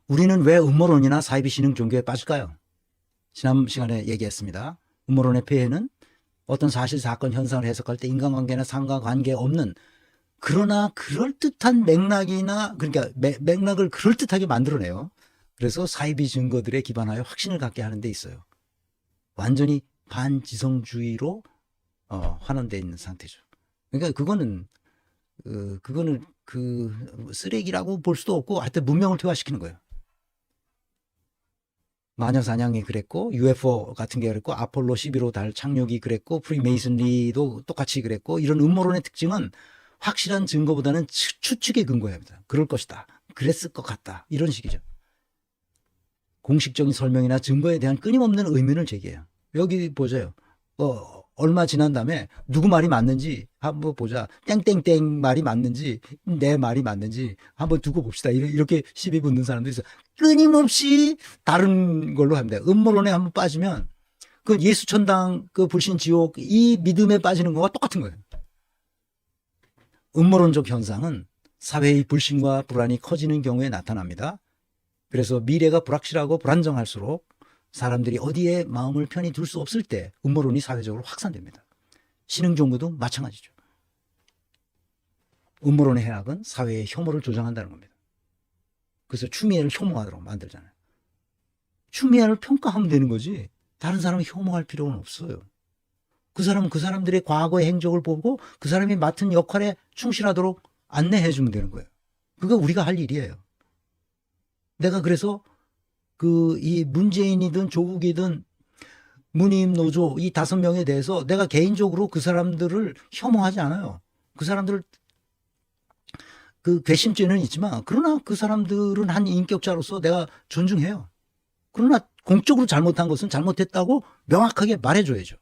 우리는 왜 음모론이나 사이비 신흥 종교에 빠질까요? 지난 시간에 얘기했습니다. 음모론의 폐해는 어떤 사실, 사건, 현상을 해석할 때 인간관계나 상관관계 없는, 그러나 그럴듯한 맥락이나, 그러니까 맥락을 그럴듯하게 만들어내요. 그래서 사이비 증거들에 기반하여 확신을 갖게 하는 데 있어요. 완전히 반지성주의로 환원되어 있는 상태죠. 그러니까 그거는 쓰레기라고 볼 수도 없고, 하여튼 문명을 퇴화시키는 거예요. 마녀 사냥이 그랬고, UFO 같은 게 그랬고, 아폴로 11호 달 착륙이 그랬고, 프리메이슨리도 똑같이 그랬고, 이런 음모론의 특징은 확실한 증거보다는 추측에 근거해야 합니다. 그럴 것이다, 그랬을 것 같다, 이런 식이죠. 공식적인 설명이나 증거에 대한 끊임없는 의문을 제기해요. 여기 보세요. 얼마 지난 다음에 누구 말이 맞는지 한번 보자. 땡땡땡 말이 맞는지 내 말이 맞는지 한번 두고 봅시다. 이렇게 시비 붙는 사람도 있어요. 끊임없이 다른 걸로 합니다. 음모론에 한번 빠지면 그 예수천당, 그 불신 지옥, 이 믿음에 빠지는 거와 똑같은 거예요. 음모론적 현상은 사회의 불신과 불안이 커지는 경우에 나타납니다. 그래서 미래가 불확실하고 불안정할수록 사람들이 어디에 마음을 편히 둘 수 없을 때 음모론이 사회적으로 확산됩니다. 신흥종교도 마찬가지죠. 음모론의 해악은 사회의 혐오를 조장한다는 겁니다. 그래서 추미애를 혐오하도록 만들잖아요. 추미애를 평가하면 되는 거지, 다른 사람을 혐오할 필요는 없어요. 그 사람은 그 사람들의 과거의 행적을 보고 그 사람이 맡은 역할에 충실하도록 안내해 주면 되는 거예요. 그거 우리가 할 일이에요. 내가 그래서 이 문재인이든 조국이든 문희임 노조 이 5명에 대해서 내가 개인적으로 그 사람들을 혐오하지 않아요. 그 사람들 그 괘씸죄는 있지만, 그러나 그 사람들은 한 인격자로서 내가 존중해요. 그러나 공적으로 잘못한 것은 잘못했다고 명확하게 말해줘야죠.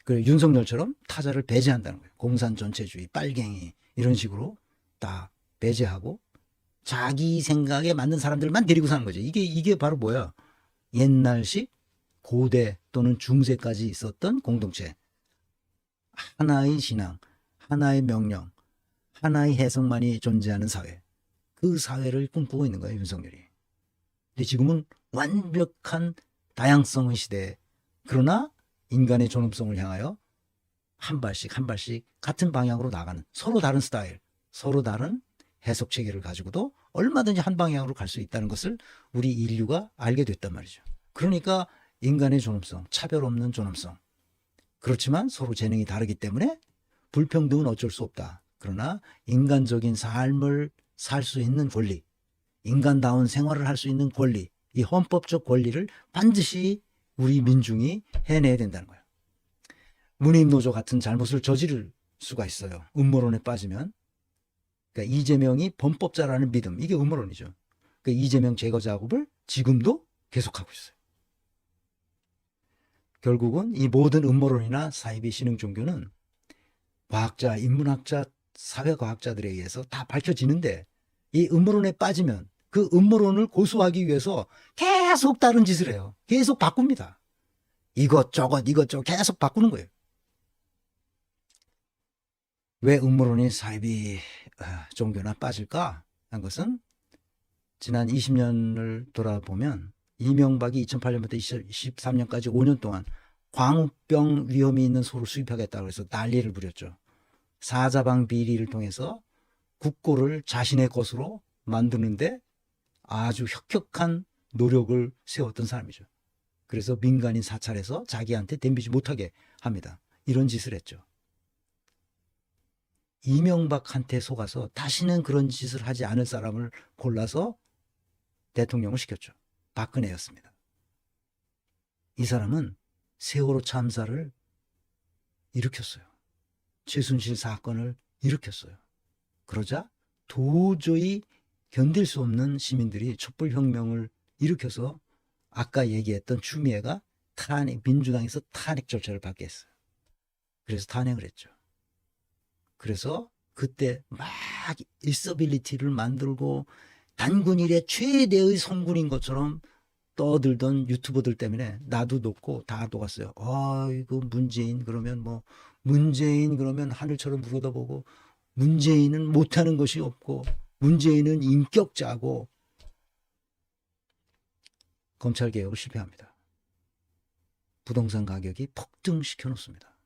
그래, 윤석열처럼 타자를 배제한다는 거예요. 공산 전체주의, 빨갱이 이런 식으로 딱 배제하고 자기 생각에 맞는 사람들만 데리고 사는 거죠. 이게 바로 뭐야? 옛날식 고대 또는 중세까지 있었던 공동체. 하나의 신앙, 하나의 명령, 하나의 해석만이 존재하는 사회. 그 사회를 꿈꾸고 있는 거예요, 윤석열이. 근데 지금은 완벽한 다양성의 시대. 그러나 인간의 존엄성을 향하여 한 발씩 한 발씩 같은 방향으로 나가는, 서로 다른 스타일, 서로 다른 해석 체계를 가지고도 얼마든지 한 방향으로 갈 수 있다는 것을 우리 인류가 알게 됐단 말이죠. 그러니까 인간의 존엄성, 차별 없는 존엄성. 그렇지만 서로 재능이 다르기 때문에 불평등은 어쩔 수 없다. 그러나 인간적인 삶을 살 수 있는 권리, 인간다운 생활을 할 수 있는 권리, 이 헌법적 권리를 반드시 우리 민중이 해내야 된다는 거예요. 문희임 노조 같은 잘못을 저지를 수가 있어요. 음모론에 빠지면. 그러니까 이재명이 범법자라는 믿음, 이게 음모론이죠. 그러니까 이재명 제거 작업을 지금도 계속하고 있어요. 결국은 이 모든 음모론이나 사이비 신흥 종교는 과학자, 인문학자, 사회과학자들에 의해서 다 밝혀지는데, 이 음모론에 빠지면 그 음모론을 고수하기 위해서 계속 다른 짓을 해요. 계속 바꿉니다. 이것저것 계속 바꾸는 거예요. 왜 음모론이 사이비 종교나 빠질까 한 것은, 지난 20년을 돌아보면 이명박이 2008년부터 2023년까지 5년 동안 광우병 위험이 있는 소를 수입하겠다고 해서 난리를 부렸죠. 사자방 비리를 통해서 국고를 자신의 것으로 만드는데 아주 혁혁한 노력을 세웠던 사람이죠. 그래서 민간인 사찰에서 자기한테 덤비지 못하게 합니다. 이런 짓을 했죠. 이명박한테 속아서 다시는 그런 짓을 하지 않을 사람을 골라서 대통령을 시켰죠. 박근혜였습니다. 이 사람은 세월호 참사를 일으켰어요. 최순실 사건을 일으켰어요. 그러자 도저히 견딜 수 없는 시민들이 촛불혁명을 일으켜서 아까 얘기했던 추미애가 민주당에서 탄핵 절차를 받게 했어요. 그래서 탄핵을 했죠. 그래서 그때 막 일서빌리티를 만들고 단군 이래 최대의 성군인 것처럼 떠들던 유튜버들 때문에 나도 녹고 다 녹았어요. 아이고, 문재인 그러면 하늘처럼 물어다보고, 문재인은 못하는 것이 없고, 문재인은 인격자고 검찰개혁을 실패합니다. 부동산 가격이 폭등시켜 놓습니다.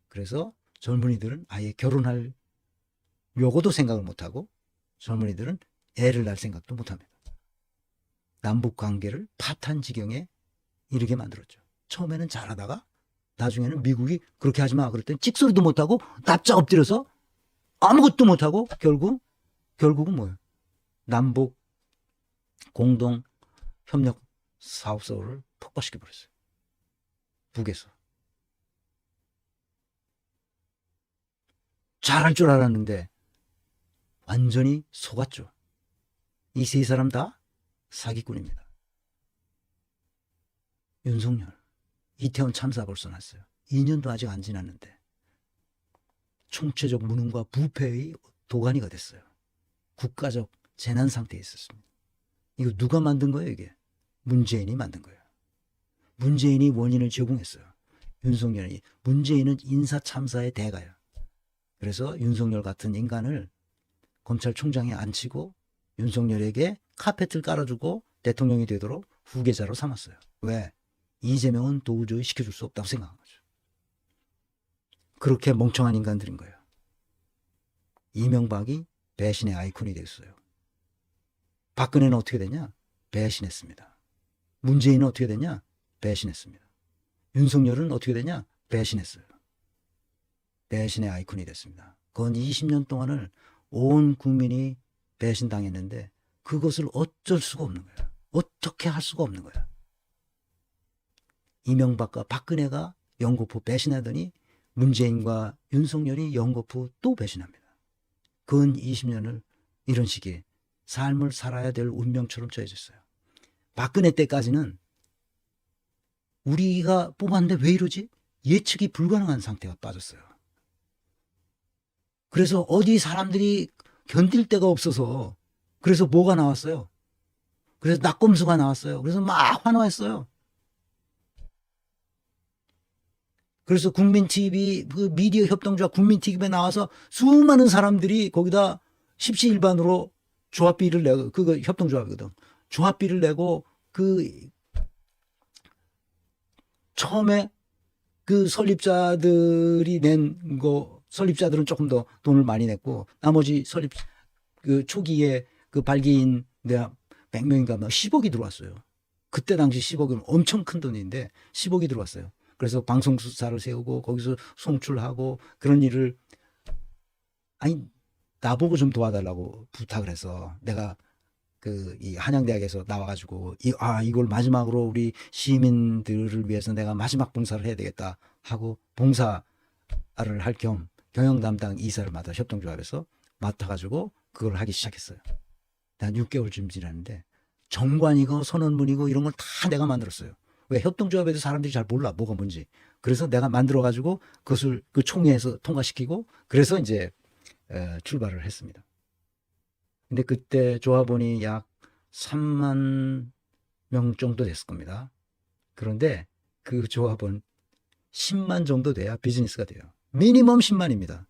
그래서 젊은이들은 아예 결혼할 요거도 생각을 못하고 젊은이들은 애를 낳을 생각도 못합니다. 남북 관계를 파탄 지경에 이르게 만들었죠. 처음에는 잘하다가 나중에는 미국이 그렇게 하지 마 그랬더니 찍소리도 못하고 납작 엎드려서 아무것도 못하고 결국은 뭐예요? 남북 공동 협력 사업소를 폭파시켜 버렸어요. 북에서. 잘할 줄 알았는데 완전히 속았죠. 이 세 사람 다 사기꾼입니다. 윤석열, 이태원 참사 벌써 났어요. 2년도 아직 안 지났는데 총체적 무능과 부패의 도가니가 됐어요. 국가적 재난 상태에 있었습니다. 이거 누가 만든 거예요, 이게? 문재인이 만든 거예요. 문재인이 원인을 제공했어요. 윤석열이. 문재인은 인사참사의 대가예요. 그래서 윤석열 같은 인간을 검찰총장에 앉히고 윤석열에게 카페트를 깔아주고 대통령이 되도록 후계자로 삼았어요. 왜? 이재명은 도저히 시켜줄 수 없다고 생각한 거죠. 그렇게 멍청한 인간들인 거예요. 이명박이 배신의 아이콘이 됐어요. 박근혜는 어떻게 됐냐? 배신했습니다. 문재인은 어떻게 됐냐? 배신했습니다. 윤석열은 어떻게 됐냐? 배신했어요. 배신의 아이콘이 됐습니다. 그건 20년 동안을 온 국민이 배신당했는데 그것을 어쩔 수가 없는 거예요. 어떻게 할 수가 없는 거예요. 이명박과 박근혜가 연거푸 배신하더니 문재인과 윤석열이 연거푸 또 배신합니다. 근 20년을 이런 식의 삶을 살아야 될 운명처럼 처해졌어요. 박근혜 때까지는 우리가 뽑았는데 왜 이러지? 예측이 불가능한 상태가 빠졌어요. 그래서 어디 사람들이 견딜 데가 없어서 그래서 뭐가 나왔어요? 그래서 낙검수가 나왔어요. 그래서 막 환호했어요. 그래서 국민TV, 그 미디어 협동조합 국민TV에 나와서 수많은 사람들이 거기다 십시일반으로 조합비를 내고, 그거 협동조합이거든. 조합비를 내고, 처음에 그 설립자들이 낸 거, 설립자들은 조금 더 돈을 많이 냈고, 나머지 그 초기에 그 발기인 내가 100명인가 막 10억이 들어왔어요. 그때 당시 10억은 엄청 큰 돈인데 10억이 들어왔어요. 그래서 방송수사를 세우고 거기서 송출하고 그런 일을 나보고 좀 도와달라고 부탁을 해서 내가 이 한양대학에서 나와가지고 이걸 마지막으로 우리 시민들을 위해서 내가 마지막 봉사를 해야 되겠다 하고 봉사를 할 겸 경영 담당 이사를 맡아 협동조합에서 맡아가지고 그걸 하기 시작했어요. 한 6개월쯤 지났는데 정관이고 선언문이고 이런 걸 다 내가 만들었어요. 왜? 협동조합에 대해서 사람들이 잘 몰라 뭐가 뭔지. 그래서 내가 만들어가지고 그것을 그 총회에서 통과시키고 그래서 이제 출발을 했습니다. 근데 그때 조합원이 약 3만 명 정도 됐을 겁니다. 그런데 그 조합원 10만 정도 돼야 비즈니스가 돼요. 미니멈 10만입니다.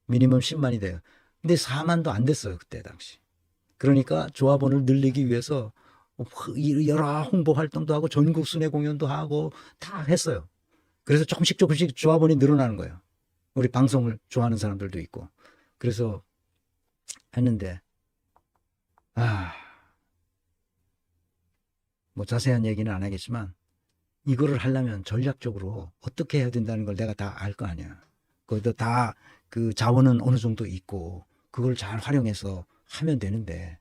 미니멈 10만이 돼요. 근데 4만도 안 됐어요. 그때 당시. 그러니까 조합원을 늘리기 위해서 여러 홍보 활동도 하고 전국 순회 공연도 하고 다 했어요. 그래서 조금씩 조합원이 늘어나는 거예요. 우리 방송을 좋아하는 사람들도 있고. 그래서 했는데 뭐 자세한 얘기는 안 하겠지만 이거를 하려면 전략적으로 어떻게 해야 된다는 걸 내가 다 알 거 아니야. 거기다 다 그 자원은 어느 정도 있고 그걸 잘 활용해서 하면 되는데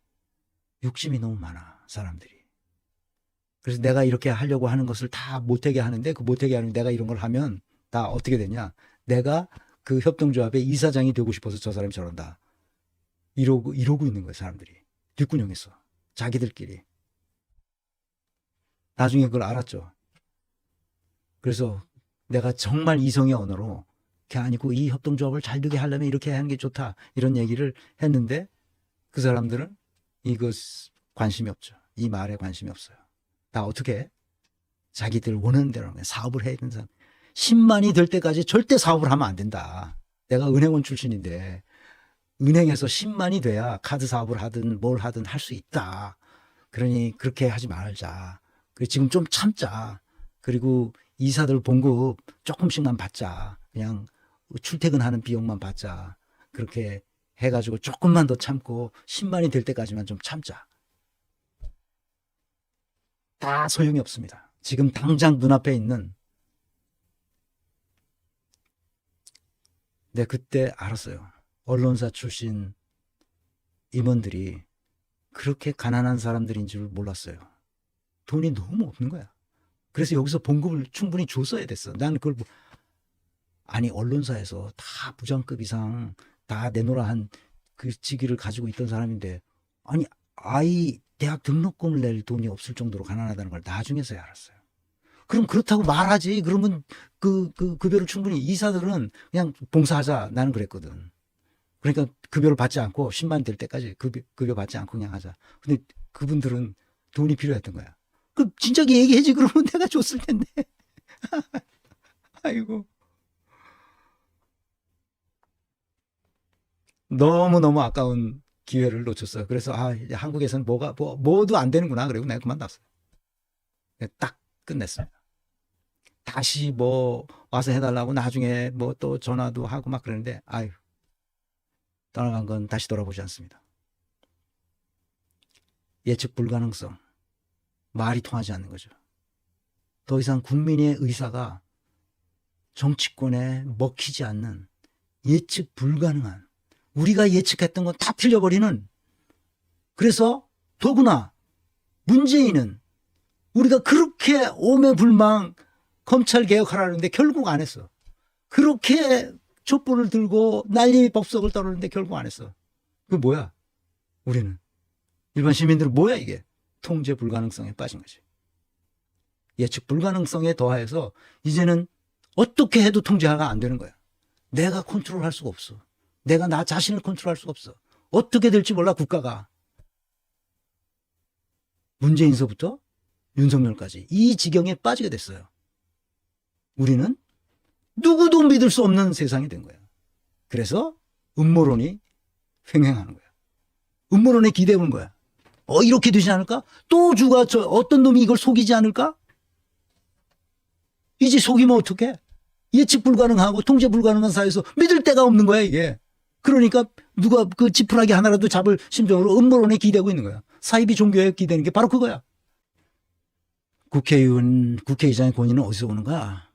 욕심이 너무 많아 사람들이. 그래서 내가 이렇게 하려고 하는 것을 다 못하게 하는데 그 못하게 하는 내가 이런 걸 하면 다 어떻게 되냐. 내가 그 협동조합의 이사장이 되고 싶어서 저 사람이 저런다. 이러고 있는 거예요 사람들이. 뒷구녕에서 자기들끼리. 나중에 그걸 알았죠. 그래서 내가 정말 이성의 언어로 그게 아니고 이 협동조합을 잘 되게 하려면 이렇게 하는 게 좋다 이런 얘기를 했는데 그 사람들은 이거 관심이 없죠. 이 말에 관심이 없어요. 다 어떻게 자기들 원하는 대로 사업을 해야 되는 사람 10만이 될 때까지 절대 사업을 하면 안 된다. 내가 은행원 출신인데 은행에서 10만이 돼야 카드 사업을 하든 뭘 하든 할 수 있다. 그러니 그렇게 하지 말자. 지금 좀 참자. 그리고 이사들 봉급 조금씩만 받자. 그냥 출퇴근하는 비용만 받자. 그렇게 해가지고 조금만 더 참고 10만이 될 때까지만 좀 참자. 다 소용이 없습니다. 지금 당장 눈앞에 있는, 네, 그때 알았어요. 언론사 출신 임원들이 그렇게 가난한 사람들인 줄 몰랐어요. 돈이 너무 없는 거야. 그래서 여기서 봉급을 충분히 줬어야 됐어. 나는 그걸 아니 언론사에서 다 부장급 이상 다 내놓으라 한 그 직위를 가지고 있던 사람인데, 아니 아이 대학 등록금을 낼 돈이 없을 정도로 가난하다는 걸 나중에서야 알았어요. 그럼 그렇다고 말하지. 그러면 그 급여를 충분히, 이사들은 그냥 봉사하자, 나는 그랬거든. 그러니까 급여를 받지 않고 10만 될 때까지 급여 받지 않고 그냥 하자. 근데 그분들은 돈이 필요했던 거야. 그 진작에 얘기해지. 그러면 내가 줬을 텐데. 아이고. 너무너무 아까운 기회를 놓쳤어요. 그래서 이제 한국에서는 뭐도 안 되는구나. 그리고 내가 그만뒀어요. 딱 끝냈습니다. 다시 뭐 와서 해달라고 나중에 뭐 또 전화도 하고 막 그러는데, 아유, 떠나간 건 다시 돌아보지 않습니다. 예측 불가능성, 말이 통하지 않는 거죠. 더 이상 국민의 의사가 정치권에 먹히지 않는, 예측 불가능한, 우리가 예측했던 건 다 틀려버리는. 그래서 더구나 문재인은 우리가 그렇게 오매불망 검찰 개혁하라는데 결국 안 했어. 그렇게 촛불을 들고 난리 법석을 떨었는데 결국 안 했어. 그게 뭐야? 우리는, 일반 시민들은 뭐야 이게? 통제 불가능성에 빠진 거지. 예측 불가능성에 더해서 이제는 어떻게 해도 통제가 안 되는 거야. 내가 컨트롤할 수가 없어. 내가 나 자신을 컨트롤할 수가 없어. 어떻게 될지 몰라 국가가. 문재인서부터 윤석열까지 이 지경에 빠지게 됐어요. 우리는 누구도 믿을 수 없는 세상이 된 거야. 그래서 음모론이 횡행하는 거야. 음모론에 기대는 거야. 이렇게 되지 않을까? 또 어떤 놈이 이걸 속이지 않을까? 이제 속이면 어떡해? 예측 불가능하고 통제 불가능한 사회에서 믿을 데가 없는 거야 이게. 그러니까 누가 그 지푸라기 하나라도 잡을 심정으로 음모론에 기대고 있는 거야. 사이비 종교에 기대는 게 바로 그거야. 국회의장의 권위는 어디서 오는 거야?